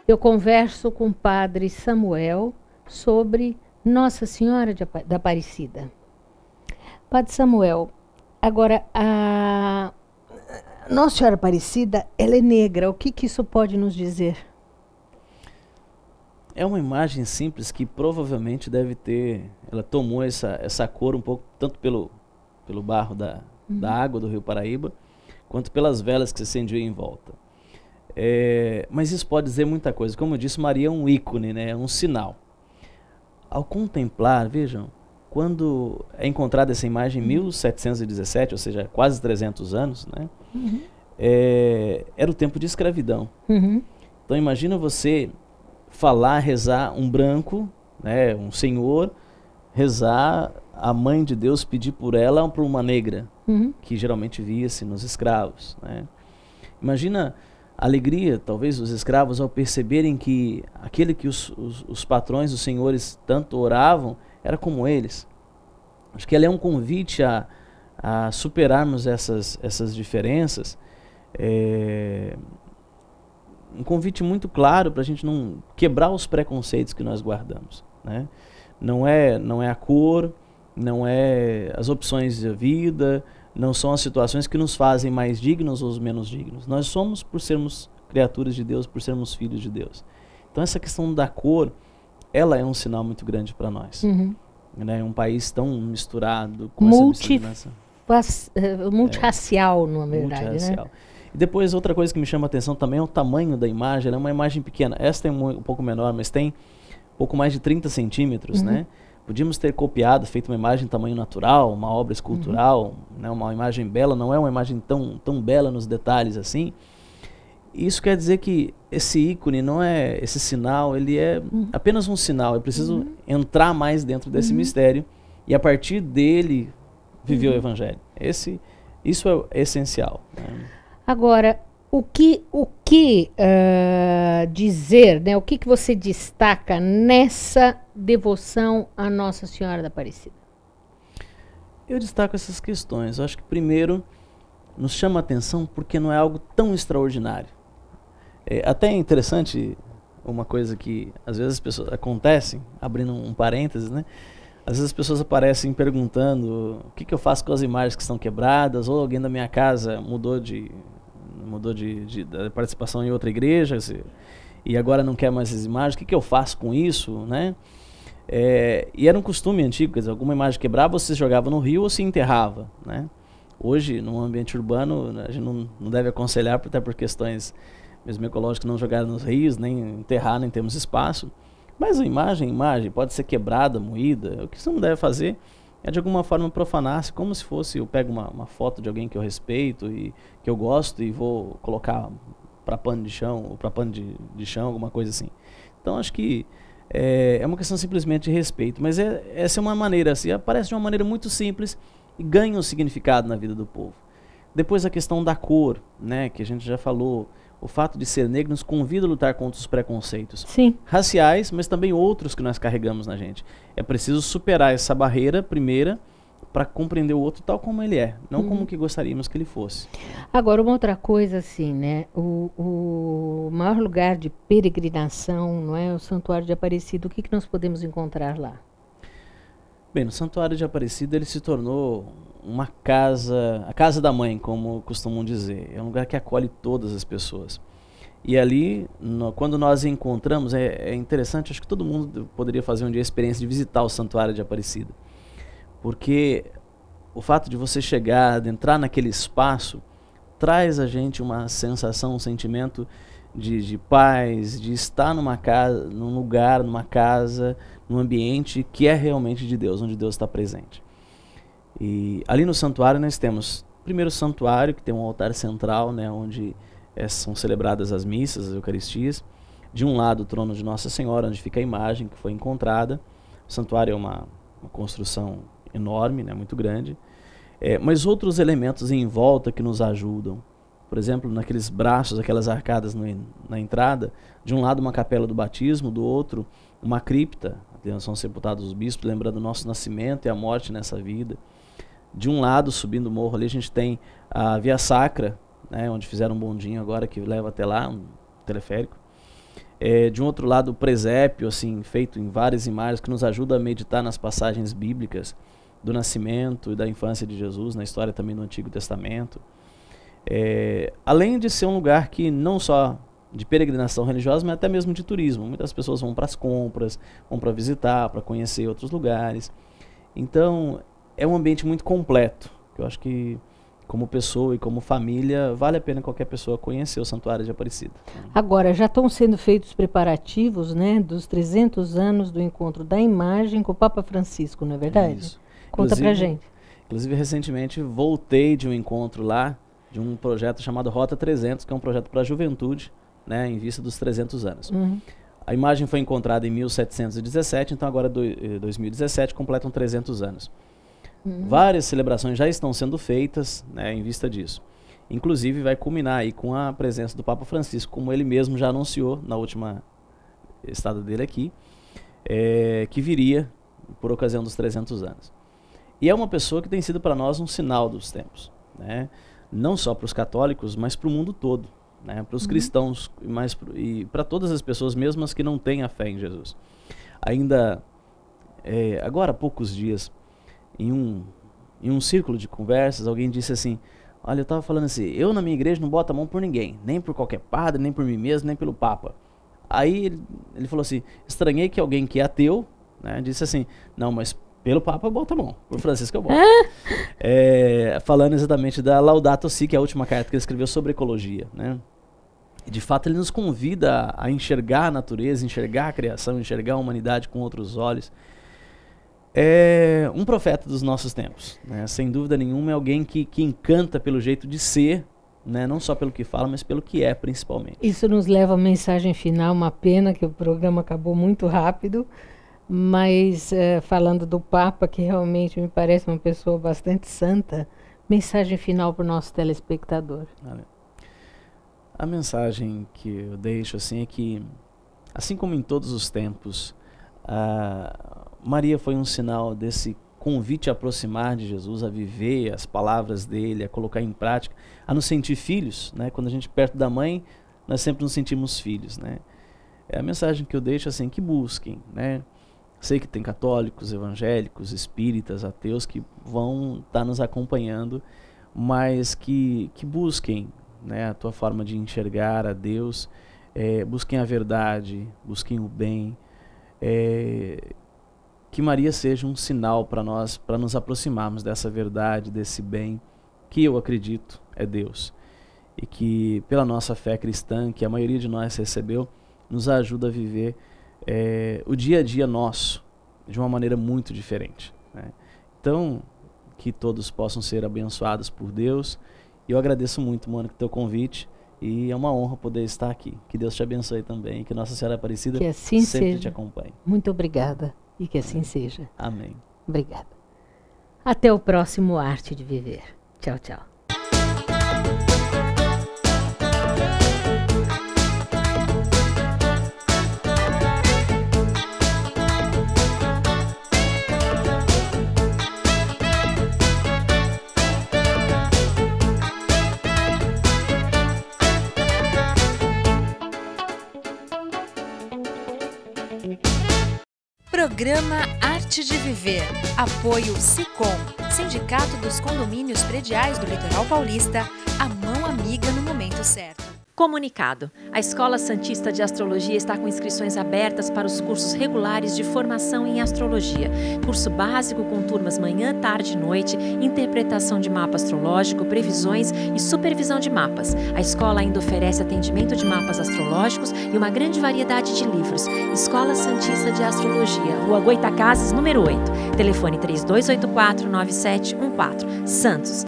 eu converso com o padre Samuel sobre Nossa Senhora da Aparecida. Padre Samuel, agora, a Nossa Senhora Aparecida, ela é negra. O que isso pode nos dizer? É uma imagem simples que provavelmente deve ter... Ela tomou essa cor um pouco, tanto pelo barro da água do Rio Paraíba, quanto pelas velas que se acendiam em volta. Mas isso pode dizer muita coisa. Como eu disse, Maria é um ícone, né? É um sinal. Ao contemplar, vejam, quando é encontrada essa imagem em 1717, ou seja, quase 300 anos, né? Era o tempo de escravidão. Então imagina você falar, rezar, um branco, né, um senhor, rezar, a mãe de Deus pedir por ela para uma negra, que geralmente via-se nos escravos, né? Imagina a alegria, talvez, dos escravos ao perceberem que aquele que os patrões, os senhores, tanto oravam, era como eles. Acho que ela é um convite a superarmos essas diferenças, um convite muito claro para a gente não quebrar os preconceitos que nós guardamos, né? Não é a cor, não é as opções de vida, não são as situações que nos fazem mais dignos ou menos dignos. Nós somos por sermos criaturas de Deus, por sermos filhos de Deus. Então essa questão da cor, ela é um sinal muito grande para nós. Né? Um país tão misturado com essa miscigenação. Multirracial, na verdade, multirracial, né? E depois outra coisa que me chama a atenção também é o tamanho da imagem. Ela é uma imagem pequena. Essa tem um pouco menor, mas tem pouco mais de 30 centímetros, né? Podíamos ter copiado, feito uma imagem em tamanho natural, uma obra escultural, né? Uma imagem bela, não é uma imagem tão bela nos detalhes assim. Isso quer dizer que esse ícone, não é esse sinal, ele é apenas um sinal. Eu preciso entrar mais dentro desse mistério e a partir dele viver o Evangelho. Isso é essencial, né? Agora, o que dizer, né? O que você destaca nessa devoção à Nossa Senhora da Aparecida? Eu destaco essas questões. Eu acho que primeiro nos chama a atenção porque não é algo tão extraordinário. Até é interessante uma coisa que às vezes as pessoas acontecem, abrindo um parênteses, né? Às vezes as pessoas aparecem perguntando o que eu faço com as imagens que estão quebradas, ou alguém da minha casa mudou de participação em outra igreja e agora não quer mais as imagens, o que eu faço com isso, né? E era um costume antigo, quer dizer, alguma imagem quebrava, você jogava no rio ou se enterrava, né? Hoje, num ambiente urbano, a gente não deve aconselhar, até por questões mesmo ecológicas, não jogar nos rios, nem enterrar, nem temos espaço. Mas a imagem pode ser quebrada, moída. O que você não deve fazer é de alguma forma profanar-se, como se fosse, eu pego uma foto de alguém que eu respeito e que eu gosto e vou colocar para pano de chão, ou para pano de chão, alguma coisa assim. Então acho que é uma questão simplesmente de respeito, mas essa é uma maneira, assim, aparece de uma maneira muito simples e ganha um significado na vida do povo. Depois a questão da cor, né, que a gente já falou, o fato de ser negro nos convida a lutar contra os preconceitos raciais, mas também outros que nós carregamos na gente. É preciso superar essa barreira primeira para compreender o outro tal como ele é, não como que gostaríamos que ele fosse. Agora, uma outra coisa assim, né? O maior lugar de peregrinação, não é, o Santuário de Aparecida. O que nós podemos encontrar lá? Bem, no Santuário de Aparecida ele se tornou uma casa, a casa da mãe, como costumam dizer. É um lugar que acolhe todas as pessoas. E ali, quando nós encontramos, é interessante, acho que todo mundo poderia fazer um dia a experiência de visitar o Santuário de Aparecida. Porque o fato de você chegar, de entrar naquele espaço, traz a gente uma sensação, um sentimento de paz, de estar numa casa, num lugar, numa casa, num ambiente que é realmente de Deus, onde Deus está presente. E ali no santuário nós temos, primeiro, o santuário, que tem um altar central, né, onde são celebradas as missas, as eucaristias. De um lado o trono de Nossa Senhora, onde fica a imagem que foi encontrada. O santuário é uma construção enorme, né, muito grande. Mas outros elementos em volta que nos ajudam. Por exemplo, naqueles braços, aquelas arcadas na entrada, de um lado uma capela do batismo, do outro uma cripta, onde são sepultados os bispos, lembrando o nosso nascimento e a morte nessa vida. De um lado, subindo o morro ali, a gente tem a Via Sacra, né, onde fizeram um bondinho agora que leva até lá, um teleférico. De um outro lado, o presépio, assim, feito em várias imagens, que nos ajuda a meditar nas passagens bíblicas do nascimento e da infância de Jesus, na história também do Antigo Testamento. Além de ser um lugar que não só de peregrinação religiosa, mas até mesmo de turismo. Muitas pessoas vão para as compras, vão para visitar, para conhecer outros lugares. Então, é um ambiente muito completo, que eu acho que, como pessoa e como família, vale a pena qualquer pessoa conhecer o Santuário de Aparecida. Agora, já estão sendo feitos preparativos, né, dos 300 anos do encontro da imagem com o Papa Francisco, não é verdade? Isso. Conta pra gente. Inclusive, recentemente, voltei de um encontro lá, de um projeto chamado Rota 300, que é um projeto para a juventude, né, em vista dos 300 anos. A imagem foi encontrada em 1717, então agora 2017 completam 300 anos. Várias celebrações já estão sendo feitas, né, em vista disso. Inclusive vai culminar aí com a presença do Papa Francisco, como ele mesmo já anunciou na última estada dele aqui, que viria por ocasião dos 300 anos. E é uma pessoa que tem sido para nós um sinal dos tempos, né? Não só para os católicos, mas para o mundo todo. Né, para os cristãos e para todas as pessoas, mesmo as que não têm a fé em Jesus. Ainda, agora há poucos dias, em um círculo de conversas, alguém disse assim, olha, eu estava falando assim, eu na minha igreja não boto a mão por ninguém, nem por qualquer padre, nem por mim mesmo, nem pelo Papa. Aí ele falou assim, estranhei que alguém que é ateu, né, disse assim, não, mas pelo Papa eu boto a mão, por Francisco eu boto. Falando exatamente da Laudato Si, que é a última carta que ele escreveu sobre ecologia, né? E de fato ele nos convida a enxergar a natureza, enxergar a criação, enxergar a humanidade com outros olhos. É um profeta dos nossos tempos, né? Sem dúvida nenhuma é alguém que encanta pelo jeito de ser, né? Não só pelo que fala, mas pelo que é principalmente. Isso nos leva à mensagem final, uma pena que o programa acabou muito rápido, mas falando do Papa, que realmente me parece uma pessoa bastante santa, mensagem final para o nosso telespectador. A mensagem que eu deixo assim é que, assim como em todos os tempos, Maria foi um sinal desse convite a aproximar de Jesus, a viver as palavras dele, a colocar em prática, a nos sentir filhos, né? Quando a gente é perto da mãe, nós sempre nos sentimos filhos, né? É a mensagem que eu deixo assim, que busquem, né? Sei que tem católicos, evangélicos, espíritas, ateus que vão estar nos acompanhando, mas que busquem, né, a tua forma de enxergar a Deus, busquem a verdade, busquem o bem, que Maria seja um sinal para nós, para nos aproximarmos dessa verdade, desse bem, que eu acredito é Deus, e que pela nossa fé cristã, que a maioria de nós recebeu, nos ajuda a viver o dia a dia nosso de uma maneira muito diferente, né? Então, que todos possam ser abençoados por Deus. E eu agradeço muito, Mônica, o teu convite, e é uma honra poder estar aqui. Que Deus te abençoe também, que Nossa Senhora Aparecida que assim sempre seja. te acompanhe. Muito obrigada, e que assim seja. Amém. Obrigada. Até o próximo Arte de Viver. Tchau, tchau. Programa Arte de Viver. Apoio Sicom, Sindicato dos Condomínios Prediais do Litoral Paulista, a mão amiga no momento certo. Comunicado. A Escola Santista de Astrologia está com inscrições abertas para os cursos regulares de formação em astrologia. Curso básico com turmas manhã, tarde e noite, interpretação de mapa astrológico, previsões e supervisão de mapas. A escola ainda oferece atendimento de mapas astrológicos e uma grande variedade de livros. Escola Santista de Astrologia, Rua Goitacazes, número 8. Telefone 3284-9714. Santos.